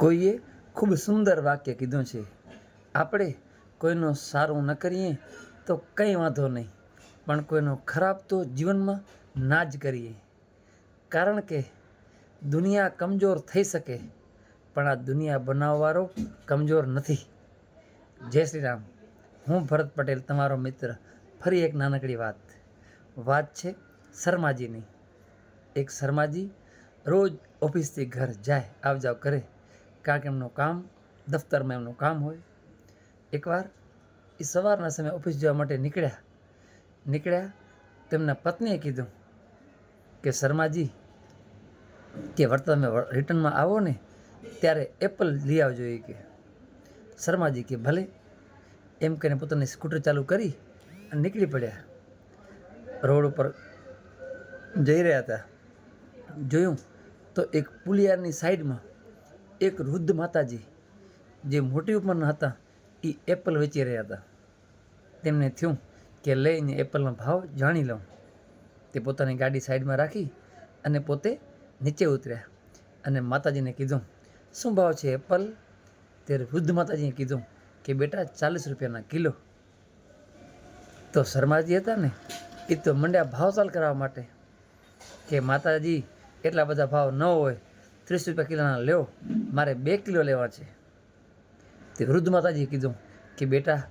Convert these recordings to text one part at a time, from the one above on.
કોઈએ ખૂબ સુંદર વાક્ય કીધું છે, આપણે કોઈનો સારું ન કરીએ તો કંઈ વાંધો નહીં, પણ કોઈનો ખરાબ તો જીવનમાં ના જ કરીએ. કારણ કે દુનિયા કમજોર થઈ શકે, પણ આ દુનિયા બનાવવાવાળો કમજોર નથી. જય શ્રી રામ. હું ભરત પટેલ, તમારો મિત્ર. ફરી એક નાનકડી વાત છે શર્માજીની. એક શર્માજી રોજ ઓફિસથી ઘર જાય, આવ જાવ કરે, કારણ કે એમનું કામ, દફતરમાં એમનું કામ હોય. એકવાર એ સવારના સમયે ઓફિસ જવા માટે નીકળ્યા. તેમના પત્નીએ કીધું કે શર્માજી, કે તમે રિટર્નમાં આવો ને ત્યારે એપલ લઈ આવજો. એ કે શર્માજી કે ભલે, એમ કહીને પોતાની સ્કૂટર ચાલુ કરી અને નીકળી પડ્યા. રોડ ઉપર જઈ રહ્યા હતા, જોયું તો એક પુલિયાની સાઈડમાં એક વૃદ્ધ માતાજી, જે મોટી ઉંમરના હતા, એ એપલ વેચી રહ્યા હતા. તેમને થયું કે લઈને એપલનો ભાવ જાણી લઉં. તે પોતાની ગાડી સાઈડમાં રાખી અને પોતે નીચે ઉતર્યા અને માતાજીને કીધું, શું ભાવ છે એપલ? ત્યારે વૃદ્ધ માતાજીએ કીધું કે બેટા 40 રૂપિયાના કિલો. તો શર્માજી હતા ને, એ તો મંડ્યા ભાવતાલ કરવા માટે કે માતાજી, એટલા બધા ભાવ ન હોય, 30 રૂપિયા કિલોના લ્યો, મારે 2 કિલો લેવા છે. તે વૃદ્ધ માતાજીએ કીધું કે બેટા,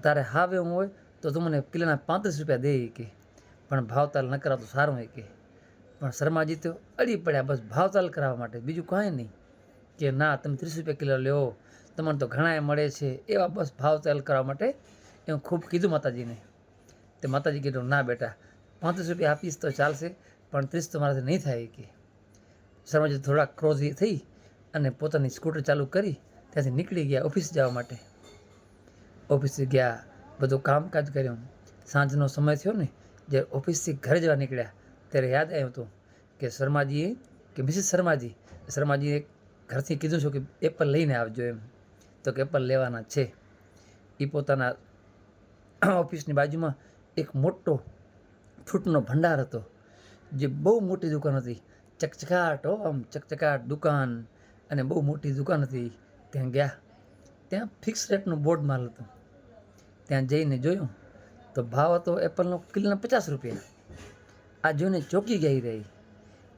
તારે હાવ એવું હોય તો તું મને કિલોના 35 રૂપિયા દે કે, પણ ભાવતાલ ન કરાવ તો સારું હોય કે. પણ શર્માજી તો અડી પડ્યા બસ ભાવતાલ કરાવવા માટે, બીજું કાંઈ નહીં. કે ના, તમે 30 રૂપિયા કિલો લ્યો, તમને તો ઘણાએ મળે છે, એવા બસ ભાવતાલ કરવા માટે એવું ખૂબ કીધું માતાજીને. તે માતાજી કીધું, ના બેટા, 35 રૂપિયા આપીશ તો ચાલશે, પણ 30 તો મારાથી નહીં થાય કે. શર્માજી થોડા ક્રોધી થઈ અને પોતાની સ્કૂટર ચાલુ કરી ત્યાંથી નીકળી ગયા ઓફિસ જવા માટે. ઓફિસે ગયા, બધું કામકાજ કર્યું. સાંજનો સમય થયો ને, જ્યારે ઓફિસથી ઘરે જવા નીકળ્યા ત્યારે યાદ આવ્યું હતું કે શર્માજીએ, કે મિસિસ શર્માજીએ ઘરથી કીધું છે કે એપલ લઈને આવજો એમ. તો કે એપલ લેવાના છે. એ પોતાના ઓફિસની બાજુમાં એક મોટો ફ્રૂટનો ભંડાર હતો, જે બહુ મોટી દુકાન હતી. ચકચકાટ, આમ ચકચકાટ દુકાન, અને બહુ મોટી દુકાન હતી. ત્યાં ગયા, ત્યાં ફિક્સ રેટનું બોર્ડ મારેલું હતું. ત્યાં જઈને જોયું તો ભાવ હતો એપલનો કિલોના 50 રૂપિયા. આ જોઈને ચોંકી ગઈ રહી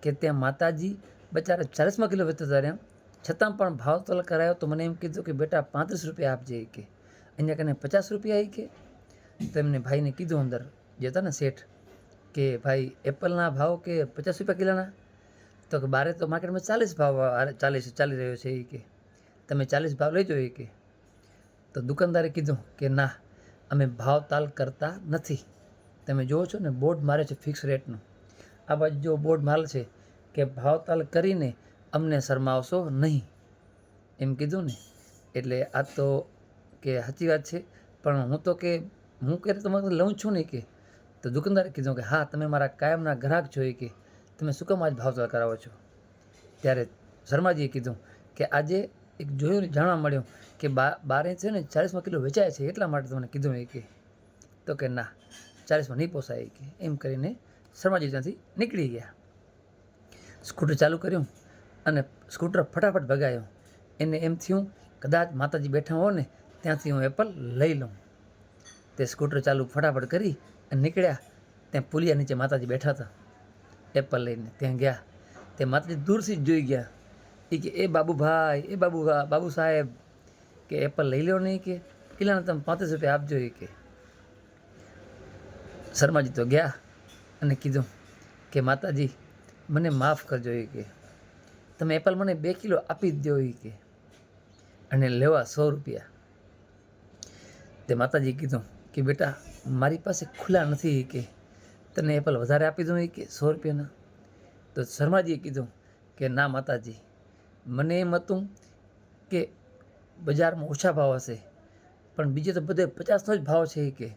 કે ત્યાં માતાજી બચારા 40માં કિલો વેચતા હતા રહ્યા, છતાં પણ ભાવતાલ કરાયો તો મને એમ કીધું કે બેટા 35 રૂપિયા આપજે કે, અહીંયા કને 50 રૂપિયા કે. તો એમને ભાઈને કીધું, અંદર જે હતા ને શેઠ, કે ભાઈ એપલના ભાવ કે 50 રૂપિયા કિલોના? તો કે બારે તો માર્કેટમાં 40 ભાવ ચાલી રહ્યો છે એ કે, તમે 40 ભાવ લેજો એ કે. તો દુકાનદારે કીધું કે ના, અમે ભાવતાલ કરતા નથી. તમે જુઓ છો ને, બોર્ડ મારે છે ફિક્સ રેટનું. આ બાજુ જો બોર્ડ મારે છે કે ભાવતાલ કરીને અમને શરમાવશો નહીં, એમ કીધું ને. એટલે આ તો કે સાચી વાત છે, પણ હું કે તમારે લઉં છું ને કે. તો દુકાનદારે કીધું કે હા, તમે મારા કાયમના ગ્રાહક છો કે, તમે શું કામ આજ ભાવતાલ કરાવો છો? ત્યારે શર્માજીએ કીધું કે આજે એક જોયું ને, જાણવા મળ્યું કે બારે છે ને 40માં કિલો વેચાય છે, એટલા માટે તમને કીધું એ કે. તો કે ના, 40માં નહીં પોસાય કે. એમ કરીને શર્માજી ત્યાંથી નીકળી ગયા. સ્કૂટર ચાલુ કર્યું અને સ્કૂટર ફટાફટ ભગાયું. એને એમ થયું કદાચ માતાજી બેઠા હો ને ત્યાંથી હું એપલ લઈ લઉં. તે સ્કૂટર ચાલુ ફટાફટ કરી અને નીકળ્યા. ત્યાં પુલિયા નીચે માતાજી બેઠા હતા એપલ લઈને. ત્યાં ગયા, તે માતાજી દૂરથી જ જોઈ ગયા. એ કે એ બાબુભાઈ, બાબુ સાહેબ, કે એપલ લઈ લો નહીં કે, કિલોના તમે 35 રૂપિયા આપજો એ કે. શર્માજી તો ગયા અને કીધું કે માતાજી, મને માફ કરજો એ કે, તમે એપલ મને 2 કિલો આપી જ દો એ કે, અને લેવા 100 રૂપિયા. તે માતાજી કીધું કે બેટા, મારી પાસે ખુલ્લા નથી કે, તને એપલ વધારે આપી દઉં એ કે 100 રૂપિયાના. તો શર્માજીએ કીધું કે ના માતાજી, મને એમ હતું કે બજારમાં ઓછા ભાવ હશે, પણ બીજે તો બધે 50નો જ ભાવ છે એ કે,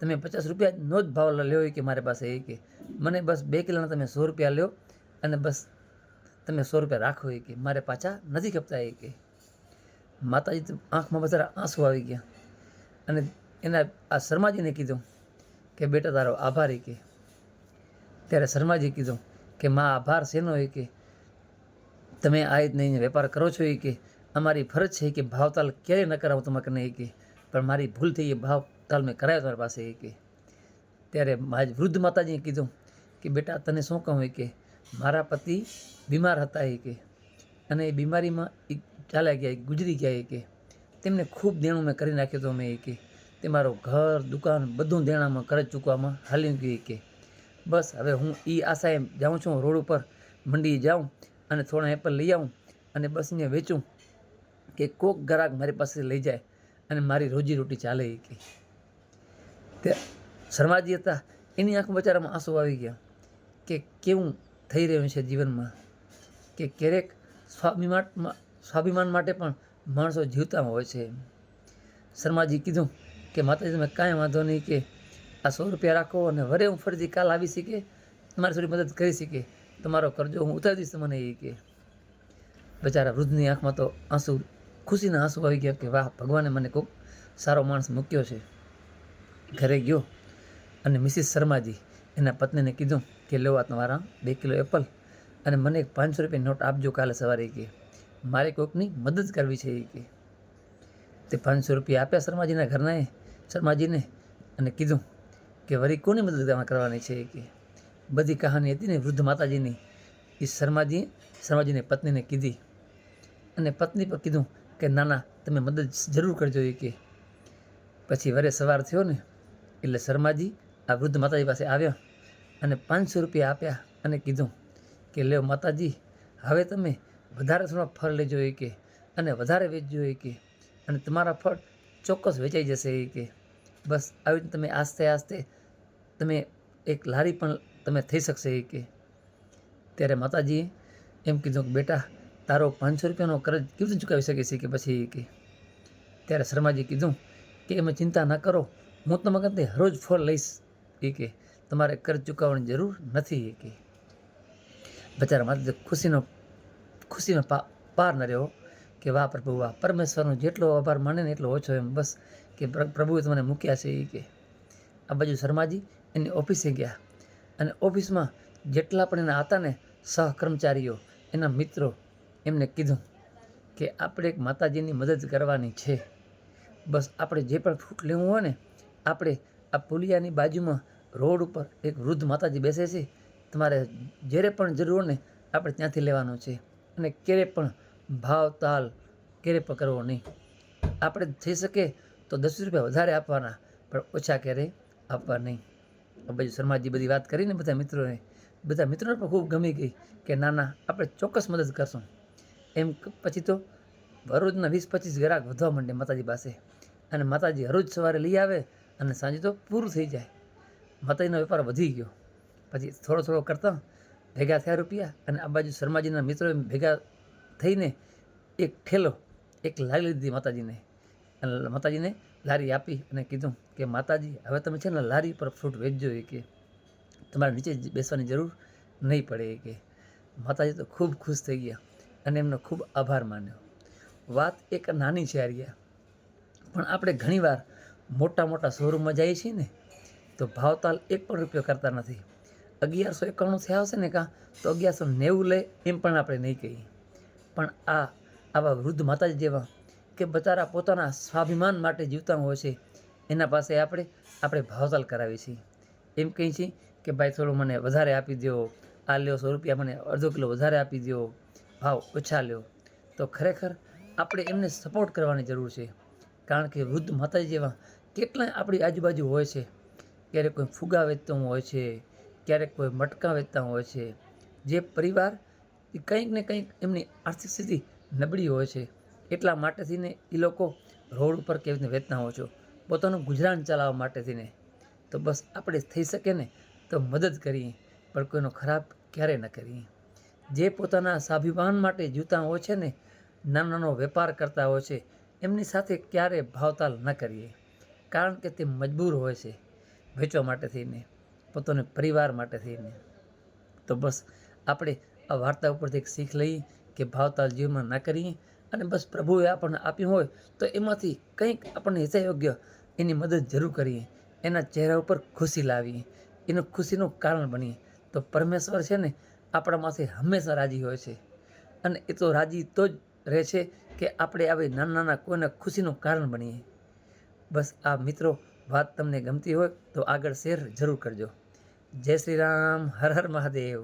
તમે 50 રૂપિયાનો જ ભાવ લ્યો એ કે મારી પાસે એ કે. મને બસ 2 કિલોના તમે 100 રૂપિયા લ્યો, અને બસ તમે 100 રૂપિયા રાખો એ કે, મારે પાછા નથી ખપતા એ કે. માતાજી તો આંખમાં બધા આંસુ આવી ગયા અને એના આ શર્માજીને કીધું કે બેટા, તારો આભાર એ કે. ત્યારે શર્માજીએ કીધું કે માં, આભાર શેનો એ કે, તમે આ રીતને વેપાર કરો છો એ કે અમારી ફરજ છે કે ભાવતાલ ક્યારેય ન કરાવું તમારે કને એ કે, પણ મારી ભૂલ થઈ એ ભાવતાલ મેં કરાયો તમારી પાસે એ કે. ત્યારે વૃદ્ધ માતાજીએ કીધું કે બેટા તને શું કહું એ કે મારા પતિ બીમાર હતા એ કે, અને એ બીમારીમાં એ ચાલ્યા ગયા, ગુજરી ગયા એ કે. તેમને ખૂબ દેણું મેં કરી નાખ્યું હતું મેં એ કે, તે મારો ઘર દુકાન બધું દેણામાં કરજ ચૂકવામાં હાલી ગયું એ કે. બસ હવે હું એ આશાએ જાઉં છું, રોડ ઉપર મંડીએ જાઉં અને થોડા એપલ લઈ આવું અને બસ અહીંયા વેચું કે કોક ગ્રાહક મારી પાસે લઈ જાય અને મારી રોજીરોટી ચાલે એ કે. તે શર્માજી હતા, એની આંખ બચારામાં આંસુ આવી ગયા કે કેવું થઈ રહ્યું છે જીવનમાં, કે ક્યારેક સ્વાભિમાન માટે પણ માણસો જીવતા હોય છે. શર્માજી કીધું કે માતાજી તમે કાંઈ વાંધો નહીં કે આ 100 રૂપિયા રાખો અને વરે હું ફરીથી કાલ આવી શીખે તમારી થોડી મદદ કરી શીખે, તમારો કરજો હું ઉતારી દઈશ મને એ કે. બચારા વૃદ્ધની આંખમાં તો આંસુ, ખુશીના આંસુ આવી ગયા કે વાહ ભગવાને મને કોઈ સારો માણસ મૂક્યો છે. ઘરે ગયો અને મિસિસ શર્માજી એના પત્નીને કીધું કે લો આ તમારા 2 કિલો એપલ અને મને એક 500 રૂપિયા નોટ આપજો કાલે સવારે કે મારે કોઈકની મદદ કરવી છે એ કે. તે 500 રૂપિયા આપ્યા શર્માજીના ઘરનાએ શર્માજીને અને કીધું કે વળી કોની મદદ કરવાની છે એ કે. બધી કહાની હતી ને વૃદ્ધ માતાજીની એ શર્માજીને પત્નીને કીધી અને પત્ની પર કીધું કે ના ના તમે મદદ જરૂર કરજો એ કે. પછી વરે સવાર થયો ને એટલે શર્માજી આ વૃદ્ધ માતાજી પાસે આવ્યા અને 500 રૂપિયા આપ્યા અને કીધું કે લ્યો માતાજી હવે તમે વધારે થોડા ફળ લેજો એ કે અને વધારે વેચજો એ કે, અને તમારા ફળ ચોક્કસ વેચાઈ જશે એ કે. બસ આવી રીતે તમે આસ્તે આસ્તે તમે એક લારી પણ તમે થઈ શકશે એ કે. ત્યારે માતાજીએ એમ કીધું કે બેટા તારો 500 રૂપિયાનો કરજ કેવી રીતે ચૂકવી શકે છે કે પછી એ કે. ત્યારે શર્માજી કીધું કે એમાં ચિંતા ના કરો, હું તમારા કરતા રોજ ફળ લઈશ એ કે, તમારે કરજ ચૂકવવાની જરૂર નથી એ કે. બચારા માતાજી ખુશીનો પાર ન રહ્યો કે વાહ પ્રભુ વાહ, પરમેશ્વરનો જેટલો આભાર માને ને એટલો ઓછો એમ. બસ કે પ્રભુએ તમને મૂક્યા છે એ કે. આ બાજુ શર્માજી એની ઓફિસે ગયા અને ઓફિસમાં જેટલા પણ એના હતા ને સહકર્મચારીઓ એના મિત્રો એમને કીધું કે આપણે એક માતાજીની મદદ કરવાની છે. બસ આપણે જે પણ ફ્રૂટ લેવું હોય ને આપણે આ પુલિયાની બાજુમાં રોડ ઉપર એક વૃદ્ધ માતાજી બેસે છે, તમારે જ્યારે પણ જરૂર હોય ને આપણે ત્યાંથી લેવાનું છે અને ક્યારે પણ ભાવ તાલ ક્યારે પણ કરવો નહીં. આપણે થઈ શકે તો 10 રૂપિયા વધારે આપવાના પણ ઓછા ક્યારેય આપવા નહીં. બાજુ શર્માજી બધી વાત કરીને બધા મિત્રોને પણ ખૂબ ગમી ગઈ કે ના ના આપણે ચોક્કસ મદદ કરશું એમ. પછી તો હરોજના 20-25 ગ્રાહક વધવા માંડે માતાજી પાસે અને માતાજી હરોજ સવારે લઈ આવે અને સાંજે તો પૂરું થઈ જાય. માતાજીનો વેપાર વધી ગયો. પછી થોડો કરતાં ભેગા થયા રૂપિયા અને આ બાજુ શર્માજીના મિત્રોએ ભેગા થઈને એક લારી લીધી માતાજીને અને માતાજીને લારી આપી અને કીધું કે માતાજી હવે તમે છે ને લારી પર ફ્રૂટ વેચજો એ કે, તમારે નીચે બેસવાની જરૂર નહીં પડે એ કે. માતાજી તો ખૂબ ખુશ થઈ ગયા અને એમનો ખૂબ આભાર માન્યો. વાત એક નાની છે આર્યા, પણ આપણે ઘણીવાર મોટા શોરૂમમાં જઈએ છીએ ને તો ભાવતાલ 1 પણ રૂપિયો કરતા નથી. 1191 થયા હશે ને કાં તો 1190 લે એમ પણ આપણે નહીં કહીએ. પણ આવા વૃદ્ધ માતાજી જેવા કે બચારા પોતાના સ્વાભિમાન માટે જીવતા હોય છે એના પાસે આપણે ભાવતાલ કરાવીએ છીએ. એમ કહીએ છીએ કે ભાઈ થોડું મને વધારે આપી દો, આ લ્યો 100 રૂપિયા મને અડધો કિલો વધારે આપી દો, ભાવ ઓછા લ્યો. તો ખરેખર આપણે એમને સપોર્ટ કરવાની જરૂર છે, કારણ કે વૃદ્ધ માતાજી જેવા કેટલાય આપણી આજુબાજુ હોય છે. ક્યારેક કોઈ ફુગા વેચતું હોય છે, ક્યારેક કોઈ મટકા વેચતા હોય છે. જે પરિવાર કંઈક ને કંઈક એમની આર્થિક સ્થિતિ નબળી હોય છે, એટલા માટેથી ને એ લોકો રોડ ઉપર કેવી રીતે વેચતા હોય છે પોતાનું ગુજરાન ચલાવવા માટેથી ને. તો બસ આપણે થઈ શકે ને તો મદદ કરીએ, પણ કોઈનો ખરાબ ક્યારેય ન કરીએ. જે પોતાના સ્વાભિમાન માટે જીવતા હોય છે ને, નાનો વેપાર કરતા હોય છે, એમની સાથે ક્યારેય ભાવતાલ ન કરીએ, કારણ કે તે મજબૂર હોય છે વેચવા માટે થઈને, પોતાના પરિવાર માટે થઈને. તો બસ આપણે આ વાર્તા ઉપરથી એક શીખ લઈએ કે ભાવતાલ જીવનમાં ના કરીએ અને બસ પ્રભુએ આપણને આપ્યું હોય તો એમાંથી કંઈક આપણને હિતાયોગ્ય એની મદદ જરૂર કરીએ, એના ચહેરા ઉપર ખુશી લાવીએ, એનું ખુશીનું કારણ બનીએ. તો પરમેશ્વર છે ને આપણામાંથી હંમેશા રાજી હોય છે. અને એ તો રાજી તો જ રહે છે કે આપણે આવી નાના નાના કોઈને ખુશીનું કારણ બનીએ. બસ આ મિત્રો વાત તમને ગમતી હોય તો આગળ શેર જરૂર કરજો. જય શ્રી રામ, હર હર મહાદેવ.